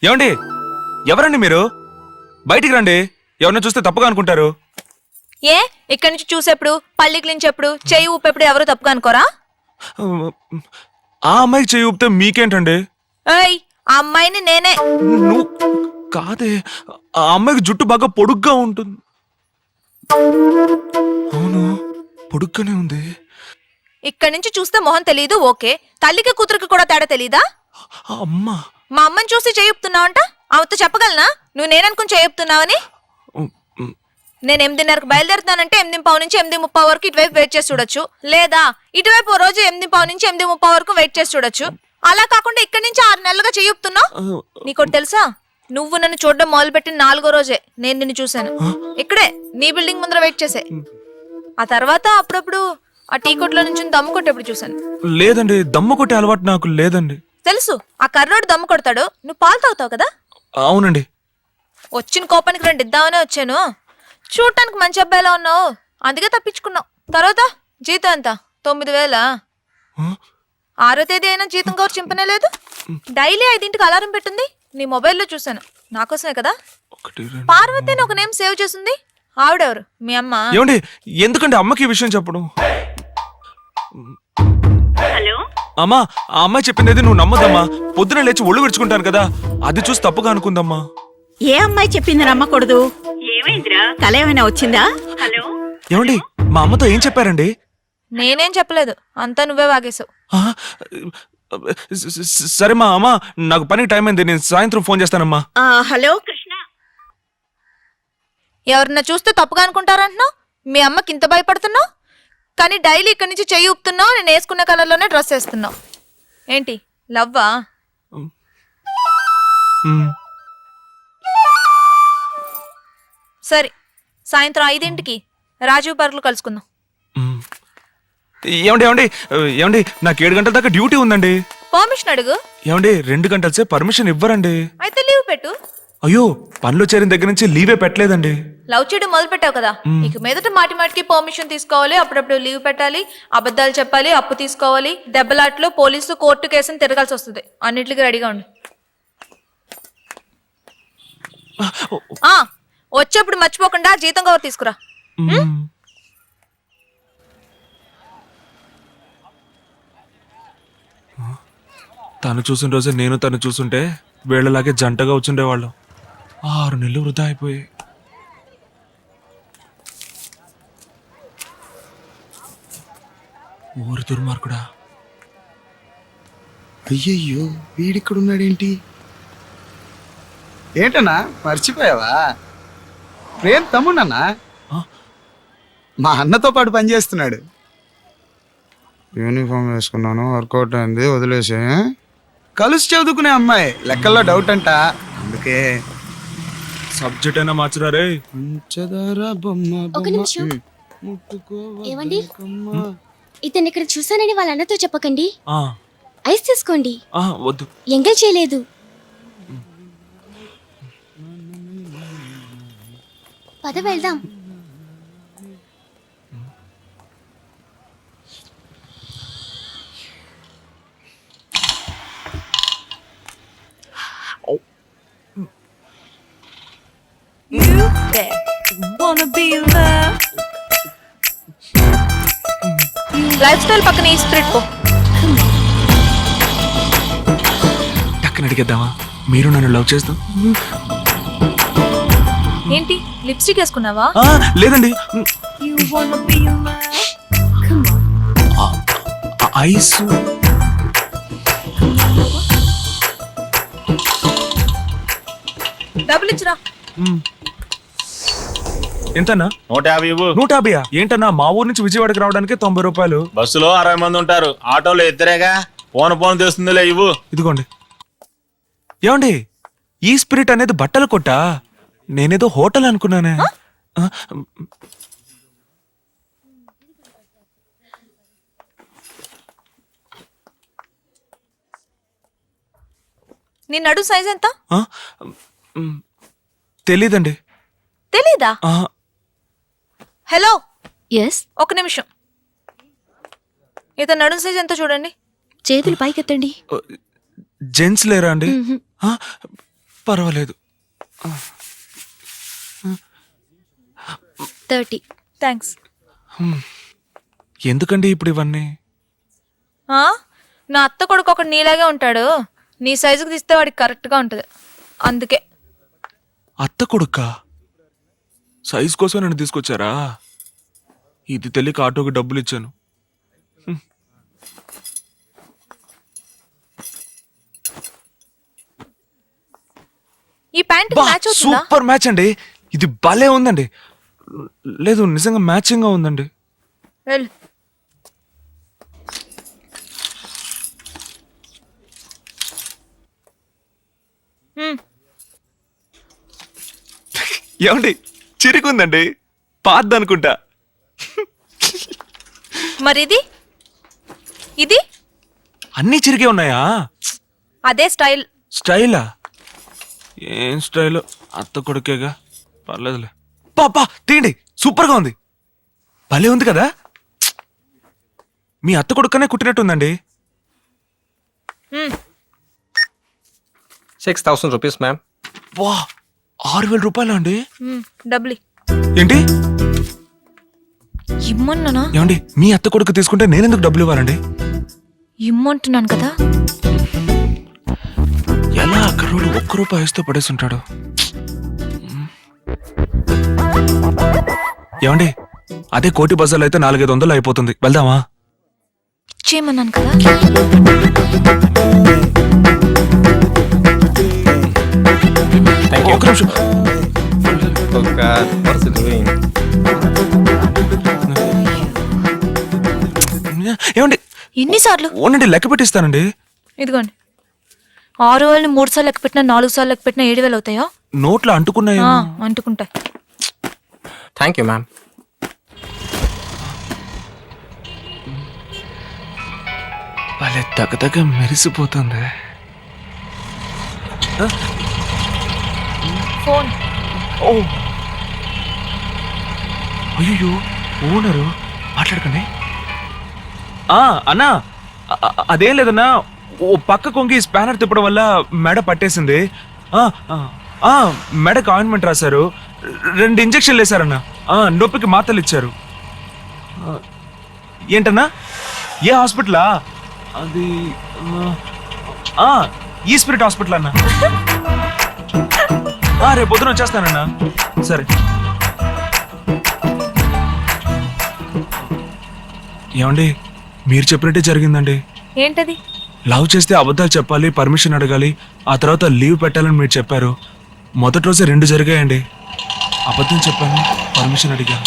ఏమండి? ఎవరండి మీరు? బయటికి రండి. ఎవరిని చూస్తే తప్పుగా అనుకుంటారు. ఏ ఇక్కడి నుంచి చూసేప్పుడు, పల్లికి నుంచెప్పుడు, చెయ్యి ఊపేప్పుడు ఎవరు తప్పుగా అనుకోరా? ఆ అమ్మాయికి చేయి ఊపితే మీకేంటండి? ఏయ్, ఆ అమ్మాయిని నేనే. నువ్వు కాదే, ఆ అమ్మాయికి జుట్టు బాగా పొడుగ్గా ఉంటుంది. అవును, పొడుగ్గానే ఉంది. ఇక్కడి నుంచి చూస్తే మొహం తెలీదు, ఓకే. తల్లికి కూతురికి కూడా తేడా తెలీదా? అమ్మా, మా అమ్మని చూసి చేయుపుతున్నావంట. ఆమెతో చెప్పగలనా నువ్వు నేననుకుని చేయుపుతున్నావని? నేను 8:30కి బయలుదేరుతానంటే 8:15 నుంచి 8:30 వరకు ఇటువైపు వెయిట్ చేసి చూడొచ్చు. లేదా ఇటువైపు ఓ రోజు 8:15 నుంచి 8:30 వరకు వెయిట్ చేసి చూడొచ్చు. అలా కాకుండా ఇక్కడి నుంచి 6 నెలలుగా చేయుపుతున్నావు. నీకోటి తెలుసా? నువ్వు నన్ను చూడడం మొదలుపెట్టిన 4వ రోజే నేను నిన్ను చూశాను. ఇక్కడే నీ బిల్డింగ్ ముందర వెయిట్ చేసే. ఆ తర్వాత అప్పుడప్పుడు ఆ టీ కొట్లో నుంచి దమ్ము కొట్టేప్పుడు చూశాను. లేదండి, దమ్ము కొట్టే అలవాటు నాకు లేదండి. తెలుసు, ఆ కర్రోడు దమ్ము కొడతాడు, నువ్వు పాలు తాగుతావు కదా. అవునండి. వచ్చిన కోపానికి 2 ఇద్దామనే వచ్చాను. చూడటానికి మంచి అబ్బాయిలా ఉన్నావు, అందుకే తప్పించుకున్నావు. తర్వాత జీతం ఎంత? 9,000. 6వ తేదీ అయినా జీతం కవర్ చింపనే లేదు. డైలీ 5ంటికి అలారం పెట్టింది, నీ మొబైల్లో చూశాను. నాకోసమే కదా. పార్వతి అని ఒక నేమ్ సేవ్ చేసింది, ఆవిడెవరు? మీ అమ్మ. ఏమండి, ఎందుకండి అమ్మకి ఈ విషయం చెప్పడం? హలో అమ్మా, ఆ అమ్మాయి చెప్పింది నువ్వు నమ్మదమ్మా. పొద్దున లేచి ఒళ్ళు విడుచుకుంటాను కదా, అది చూసి తప్పుగా అనుకుందమ్మా. ఏ అమ్మాయి చెప్పింది నమ్మకూడదు? ఏమైందిరా? కల ఏమైనా వచ్చిందా? హలో ఏమండి, మా అమ్మతో ఏం చెప్పారండి? నేనేం చెప్పలేదు, అంతా నువ్వే వాగేశావు. ఆ, సరే మా అమ్మ, నాకు పని టైం అయింది, నేను సాయంత్రం ఫోన్ చేస్తానమ్మా. హలో కృష్ణ. ఎవరన్నా చూస్తే తప్పుగా అనుకుంటారంటున్నావు. మీ అమ్మకి ఇంత భయపడుతున్నావు, కానీ డైలీ ఇక్కడి నుంచి చెయ్యి ఊపుతున్నావు, నేను వేసుకున్న కలర్లోనే డ్రెస్ వేస్తున్నావు. ఏంటి లవ్వా? సరే, సాయంత్రం 5ంటికి రాజీవ్ పార్క్లో కలుసుకుందాం. ఏమండి ఏమండి ఏమండి, నాకు 7 గంటల దాకా డ్యూటీ ఉందండి. పర్మిషన్ అడుగు. ఏమండి, 2 గంటల సేపు పర్మిషన్ ఇవ్వరండి. అయితే లీవ్ పెట్టు. అయ్యో, పనిలో చేరిన దగ్గర నుంచి లీవే పెట్టలేదండి. లవ్ చేయడం మొదలు పెట్టావు కదా, ఇక మీదట మాటి మాటికి పర్మిషన్ తీసుకోవాలి, అప్పుడప్పుడు లీవ్ పెట్టాలి, అబద్ధాలు చెప్పాలి, అప్పు తీసుకోవాలి, దెబ్బలాట్లు, పోలీసు, కోర్టు కేసుని తిరగాల్సి వస్తుంది. అన్నిటికీ రెడీగా ఉండు. వచ్చేప్పుడు మర్చిపోకుండా జీతం కవర్ తీసుకురా. తను చూసిన రోజే నేను తను చూసుంటే వీళ్ళలాగే జంటగా వచ్చుండేవాళ్ళం. 6 నెలలు వృధా అయిపోయాయి. ఊరి దుర్మార్గుడా. అయ్యయ్యో, వీడిక్కడున్నాడేంటి? ఏంటన్నా మర్చిపోయావా? ప్రేమ్ తమ్ముడన్నా, మా అన్నతో పాటు పనిచేస్తున్నాడు. యూనిఫామ్ వేసుకున్నాను, వర్కౌట్ అయింది, వదిలేసే. కలిసి చదువుకునే అమ్మాయి, లెక్కల్లో డౌట్ అంట, అందుకే. సబ్జెక్ట్ అయినా మార్చరారే. ఒక నిమిషం. ఏమండి, ఇతను ఇక్కడ చూసానని వాళ్ళ అన్నతో చెప్పకండి. ఐస్ తీసుకోండి. వద్దు, ఎంగల్ చేయలేదు. పద వెళ్దాం. లైఫ్ స్టైల్ పక్కన ఈ స్ప్రిట్ పో. టక్కన అడిగేద్దామా? మీరు నన్ను లవ్ చేస్తాం? ఏంటి లిప్స్టిక్ వేసుకున్నావా? లేదండి. ఐస్ డబ్బులు ఇచ్చిరా. ఎంతన్నా? 150 ఇవ్వు. 150? ఏంటన్నా, మా ఊరు నుంచి విజయవాడకి రావడానికి 90 రూపాయలు. బస్సులో 60 మంది ఉంటారు, ఆటోలో ఇద్దరేగా. పోను తెస్తుందిలే, ఇవ్వు. ఇదిగోండి. ఏమండి, ఈ స్పిరిట్ అనేది బట్టల కొట్ట? నేనేదో హోటల్ అనుకున్నానే. నీ నడు సైజ్ ఎంత? తెలీదండి. తెలీదా? Hello, yes. ఒక నిమిషం. ఇతను నడుం సైజ్ ఎంత చూడండి. చేతులు పైకెత్తండి. జెంట్స్ లేరా అండి? పర్వాలేదు. 30. థ్యాంక్స్. ఎందుకండి ఇప్పుడు ఇవన్నీ? నా అత్త కొడుకు ఒకడు నీలాగే ఉంటాడు. నీ సైజుకి తీస్తే వాడికి కరెక్ట్గా ఉంటుంది, అందుకే. అత్త కొడుక్క సైజ్ కోసం నన్ను తీసుకొచ్చారా? ఇది తెలియక ఆటోకి డబ్బులు ఇచ్చాను. ఈ ప్యాంట్ బా, మ్యాచ్ అవుతుందా? సూపర్ మ్యాచ్ అండి. ఇది భలే ఉందండి. లేదు నిజంగా మ్యాచింగ్ గా ఉందండి. వెళ్ళు. ఏమండి చిరికుందండి, పాద్దనుకుంటా. మరి ఇది ఇది అన్నీ చిరిగే ఉన్నాయా? అదే స్టైల్. స్టైలా? ఏం స్టైల్? అత్త కొడుకేగా, పర్లేదులే. పాపా తీయండి, సూపర్గా ఉంది. భలే ఉంది కదా. మీ అత్త కొడుకనే కుట్టినట్టుందండి. 6,000 rupees, ma'am. వా, 6,000 రూపాయలు అండి? డబ్బులు ఏంటి? ఇమ్మంటున్నానా? ఏమండి మీ అత్త కొడుకు తీసుకుంటే నేనెందుకు డబ్బులు ఇవ్వాలండి? ఇమ్మంటున్నాను కదా. ఎలా అక్కడోడు 1 రూపాయి ఇస్తూ పడేస్తుంటాడు. ఏమండి అదే కోటి బజార్లో అయితే 400-500 అయిపోతుంది. వెళ్దామా? చేయమన్నాను కదా. Thank you. ఒక నిమిషం. Oh God, what's it doing? ఏమండి ఎన్నిసార్లు? ఓనండి లెక్క పెట్టిస్తానండి. ఇదిగోండి, 6,000ని 3 సార్లు లెక్క పెట్టినా 4 సార్లు లెక్క పెట్టినా 7,000 అవుతాయా? నోట్లో అంటుకున్నాయి. అంటుకుంటాయి. Thank you, ma'am. భలే తగదగ మెరిసిపోతుంది. ఫోన్. ఓ అయ్యో, ఓనరు మాట్లాడకండి. అన్నా అదేం లేదన్నా, ఓ పక్క కొంగి స్పానర్ తిప్పడం వల్ల మెడ పట్టేసింది. మెడకు ఆయింట్మెంట్ రాశారు, 2 ఇంజక్షన్లు వేశారన్నా. నొప్పికి మాత్రలు ఇచ్చారు. ఏంటన్నా? ఏ హాస్పిటలా అది? ఈ స్పిరిట్ హాస్పిటల్ అన్నా. రేపు పొద్దున వచ్చేస్తానన్నా. సరే. ఏమండి మీరు చెప్పినట్టే జరిగిందండి. ఏంటది? లవ్ చేస్తే అబద్ధాలు చెప్పాలి, పర్మిషన్ అడగాలి, ఆ తర్వాత లీవ్ పెట్టాలని మీరు చెప్పారు. మొదటి రోజే 2 జరిగాయండి. అబద్ధం చెప్పాను, పర్మిషన్ అడిగాను.